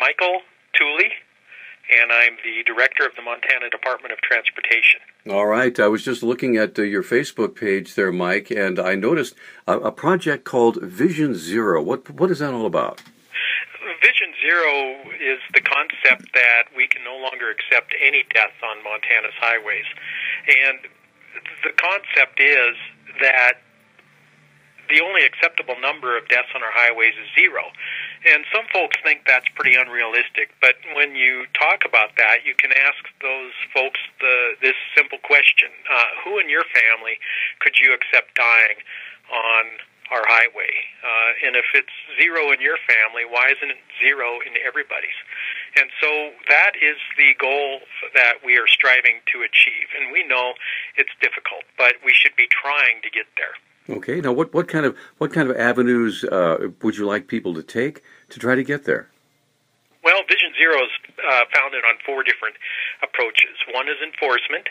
Michael Tooley, and I'm the director of the Montana Department of Transportation. All right. I was just looking at your Facebook page there, Mike, and I noticed a project called Vision Zero. What is that all about? Vision Zero is the concept that we can no longer accept any deaths on Montana's highways. And the concept is that the only acceptable number of deaths on our highways is zero. And some folks think that's pretty unrealistic, but when you talk about that, you can ask those folks this simple question. Who in your family could you accept dying on our highway? And if it's zero in your family, why isn't it zero in everybody's? And so that is the goal that we are striving to achieve. And we know it's difficult, but we should be trying to get there. Okay. Now, what kind of avenues would you like people to take to try to get there? Well, Vision Zero is founded on 4 different approaches. One is enforcement,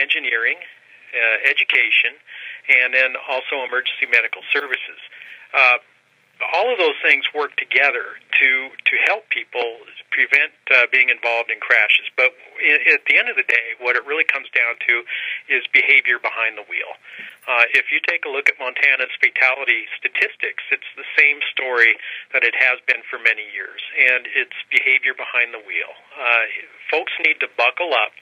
engineering, education, and then also emergency medical services. All of those things work together to help people prevent being involved in crashes. But at the end of the day, what it really comes down to is behavior behind the wheel. If you take a look at Montana's fatality statistics, it's the same story that it has been for many years, and it's behavior behind the wheel. Folks need to buckle up.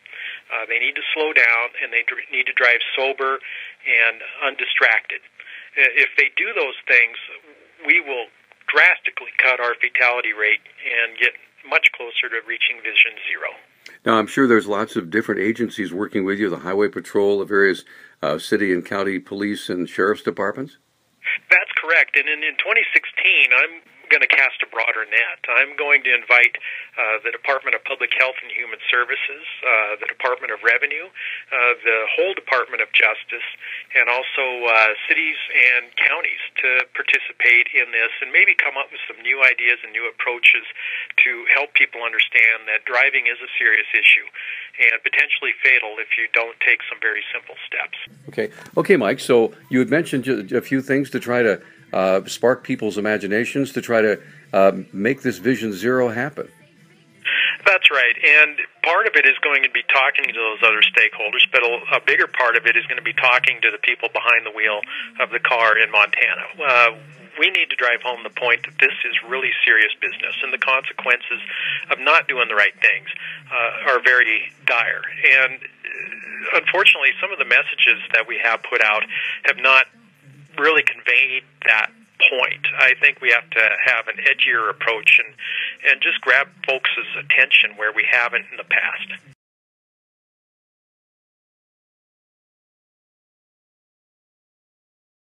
They need to slow down, and they need to drive sober and undistracted. If they do those things, we will drastically cut our fatality rate and get much closer to reaching Vision Zero. Now, I'm sure there's lots of different agencies working with you, the Highway Patrol, the various city and county police and sheriff's departments? That's correct. And in 2016, I'm going to cast a broader net. I'm going to invite the Department of Public Health and Human Services, the Department of Revenue, the whole Department of Justice, and also cities and counties to participate in this and maybe come up with some new ideas and new approaches to help people understand that driving is a serious issue and potentially fatal if you don't take some very simple steps. Okay, Mike, so you had mentioned a few things to try to spark people's imaginations to try to make this Vision Zero happen. That's right, and part of it is going to be talking to those other stakeholders, but a bigger part of it is going to be talking to the people behind the wheel of the car in Montana. We need to drive home the point that this is really serious business, and the consequences of not doing the right things are very dire. And unfortunately, some of the messages that we have put out have not really conveyed that point. I think we have to have an edgier approach and just grab folks' attention where we haven't in the past.